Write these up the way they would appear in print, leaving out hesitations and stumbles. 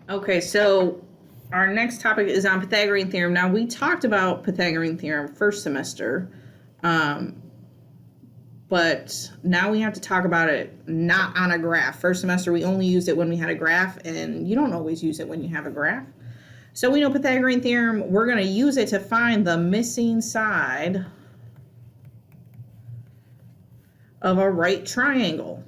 Okay, so our next topic is on Pythagorean Theorem. Now, we talked about Pythagorean Theorem first semester, but now we have to talk about it not on a graph. First semester, we only used it when we had a graph, and you don't always use it when you have a graph. So we know Pythagorean Theorem, we're going to use it to find the missing side of a right triangle.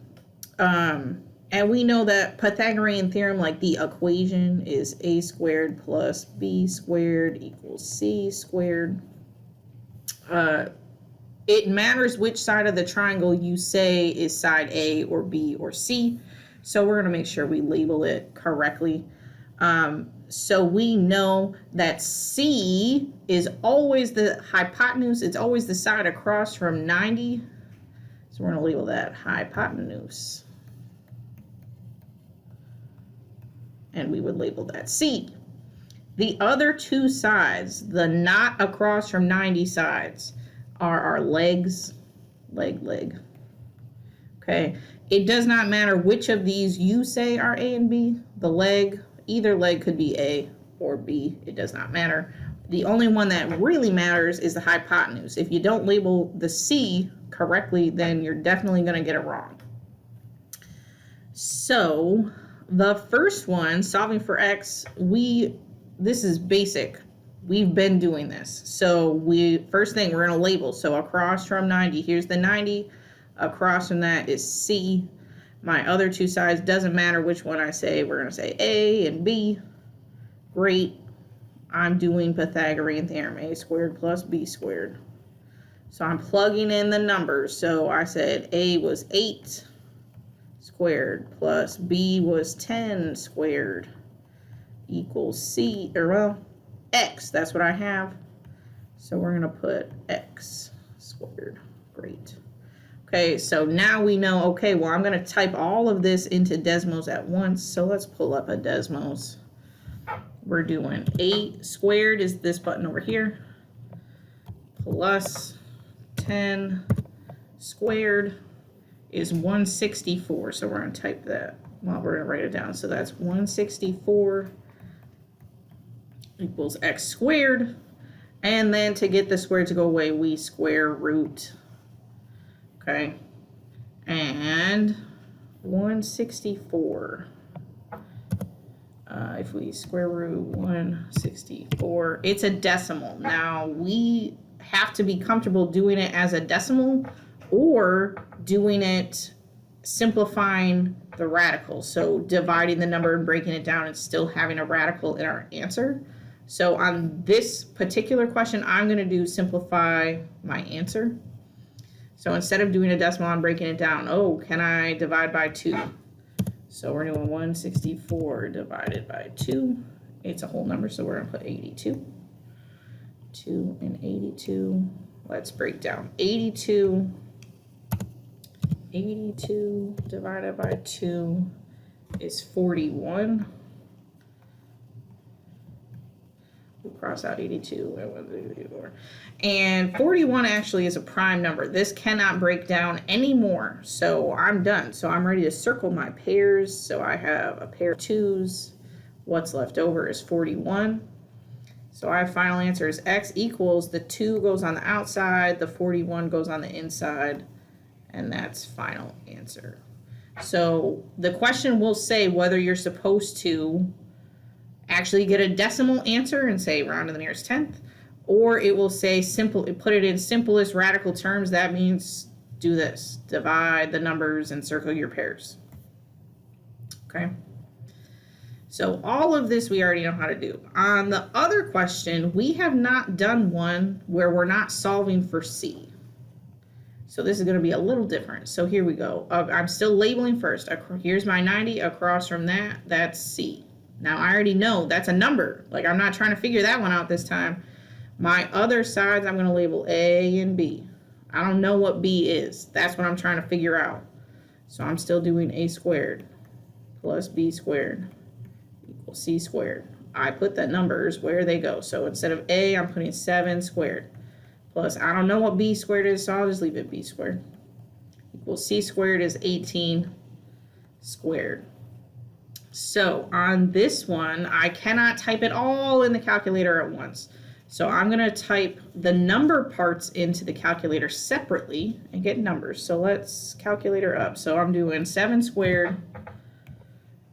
And we know that Pythagorean Theorem, like the equation, is a squared plus b squared equals c squared. It matters which side of the triangle you say is side A or B or C. So we're going to make sure we label it correctly. So we know that C is always the hypotenuse. It's always the side across from 90. So we're going to label that hypotenuse. And we would label that C. The other two sides, the not across from 90 sides, are our legs, leg. Okay, it does not matter which of these you say are A and B. The leg, either leg could be A or B. It does not matter. The only one that really matters is the hypotenuse. If you don't label the C correctly, then you're definitely going to get it wrong. So the first one, solving for x, this is basic. We've been doing this. So first thing, we're going to label. So across from 90, here's the 90. Across from that is C. My other two sides, doesn't matter which one I say. We're going to say A and B. Great. I'm doing Pythagorean Theorem, a squared plus b squared. So I'm plugging in the numbers. So I said A was 8 squared plus B was 10 squared equals C, or well, X, that's what I have. So we're going to put X squared. Great. Okay, so now we know, okay, well, I'm going to type all of this into Desmos at once. So let's pull up a Desmos. We're doing 8 squared is this button over here, plus 10 squared is 164. So we're going to type that. Well, we're going to write it down. So that's 164 equals x squared. And then to get the square to go away, we square root. Okay. And 164. If we square root 164, it's a decimal. Now, we have to be comfortable doing it as a decimal or doing it simplifying the radical. So dividing the number and breaking it down and still having a radical in our answer. So on this particular question, I'm going to do simplify my answer. So instead of doing a decimal, I'm breaking it down. Oh, can I divide by 2? So we're doing 164 divided by 2. It's a whole number, so we're going to put 82. 2 and 82. Let's break down. 82 divided by 2 is 41. We'll cross out 82 and 164. And 41 actually is a prime number. This cannot break down anymore. So I'm done. So I'm ready to circle my pairs. So I have a pair of 2s. What's left over is 41. So our final answer is x equals the 2 goes on the outside, the 41 goes on the inside, and that's final answer. So the question will say whether you're supposed to actually get a decimal answer and say round to the nearest tenth, or it will say put it in simplest radical terms. That means do this, divide the numbers and circle your pairs. Okay. So all of this we already know how to do. On the other question, we have not done one where we're not solving for C. So this is going to be a little different. So here we go. I'm still labeling first. Here's my 90. Across from that, that's C. Now I already know that's a number. Like I'm not trying to figure that one out this time. My other sides, I'm going to label A and B. I don't know what B is. That's what I'm trying to figure out. So I'm still doing A squared plus B squared equals C squared. I put the numbers where they go. So instead of A, I'm putting 7 squared plus, I don't know what B squared is, so I'll just leave it B squared equals C squared is 18 squared. So on this one, I cannot type it all in the calculator at once. So I'm going to type the number parts into the calculator separately and get numbers. So let's calculator up. So I'm doing 7 squared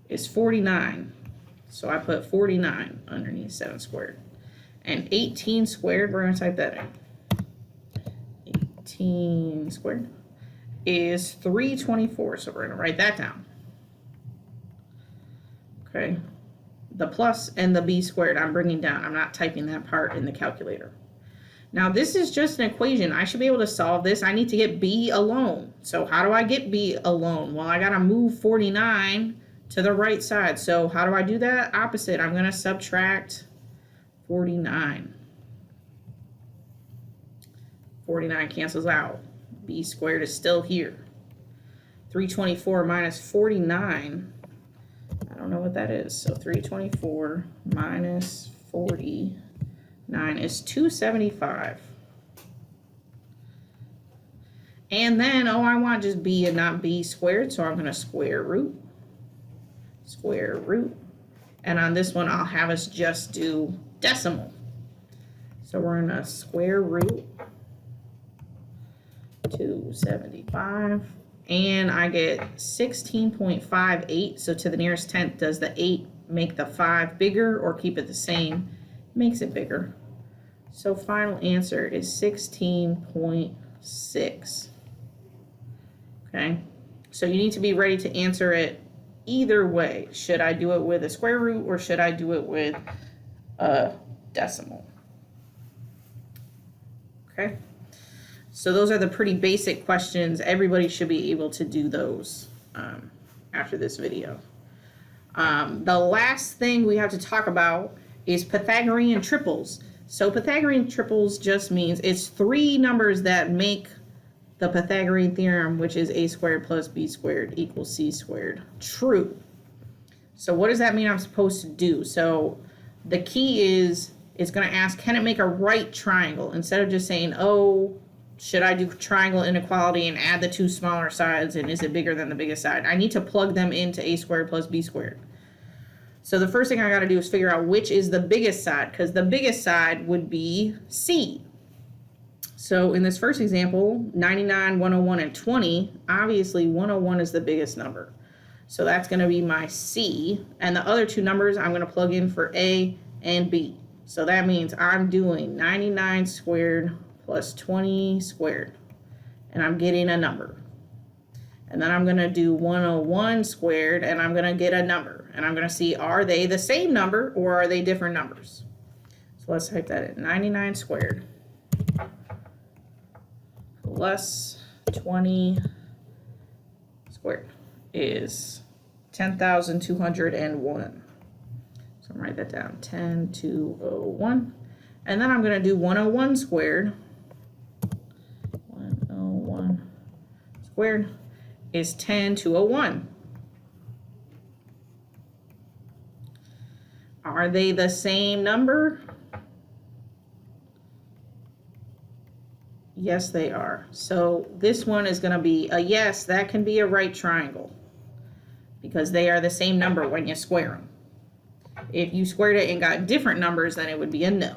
is 49. So I put 49 underneath 7 squared. And 18 squared, we're going to type that in. 18 squared is 324. So we're going to write that down. Okay. The plus and the b squared I'm bringing down. I'm not typing that part in the calculator. Now this is just an equation. I should be able to solve this. I need to get b alone. So how do I get b alone? Well, I got to move 49 to the right side. So how do I do that? Opposite. I'm going to subtract 49. 49 cancels out. B squared is still here. 324 minus 49. I don't know what that is. So 324 minus 49 is 275. And then, oh, I want just b and not b squared. So I'm going to square root. And on this one, I'll have us just do decimal. So we're going to square root 275. And I get 16.58. So to the nearest tenth, does the 8 make the 5 bigger or keep it the same? Makes it bigger. So final answer is 16.6. Okay. So you need to be ready to answer it either way. Should I do it with a square root or should I do it with a decimal? Okay. So those are the pretty basic questions. Everybody should be able to do those after this video. The last thing we have to talk about is Pythagorean triples. So Pythagorean triples just means it's 3 numbers that make the Pythagorean theorem, which is a squared plus b squared equals c squared, true. So what does that mean I'm supposed to do? So the key is, it's going to ask, can it make a right triangle? Instead of just saying, oh, should I do triangle inequality and add the 2 smaller sides and is it bigger than the biggest side? I need to plug them into a squared plus b squared. So the first thing I got to do is figure out which is the biggest side, because the biggest side would be c. So in this first example, 99, 101, and 20, obviously 101 is the biggest number. So that's going to be my c, and the other 2 numbers I'm going to plug in for a and b. So that means I'm doing 99 squared plus 20 squared, and I'm getting a number. And then I'm going to do 101 squared, and I'm going to get a number. And I'm going to see, are they the same number or are they different numbers? So let's type that in. 99 squared plus 20 squared is 10,201. So I'm going to write that down, 10,201. And then I'm going to do 101 squared. 101 squared is 10,201. Are they the same number? Yes, they are. So this one is going to be a yes. That can be a right triangle because they are the same number when you square them. If you squared it and got different numbers, then it would be a no.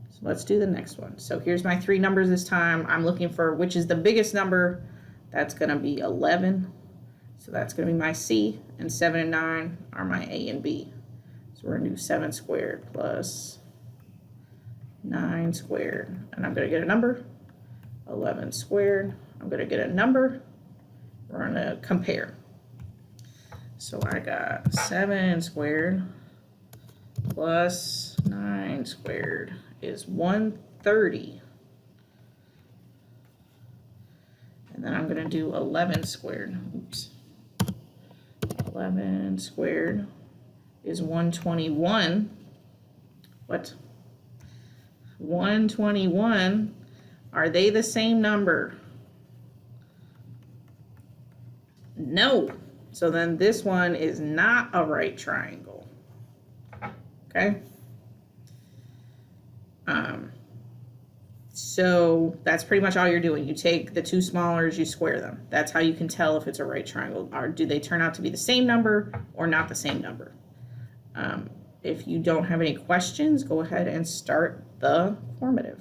So let's do the next one. So here's my 3 numbers this time. I'm looking for which is the biggest number. That's going to be 11. So that's going to be my C, and 7 and 9 are my A and B. So we're going to do 7 squared plus 9 squared, and I'm going to get a number. 11 squared, I'm going to get a number. We're going to compare. So I got 7 squared plus 9 squared is 130. And then I'm going to do 11 squared. Oops. 11 squared is 121. What? 121. Are they the same number? No. So then this one is not a right triangle. Okay? So that's pretty much all you're doing. You take the two smallers, you square them. That's how you can tell if it's a right triangle. Or do they turn out to be the same number or not the same number? If you don't have any questions, go ahead and start the formative.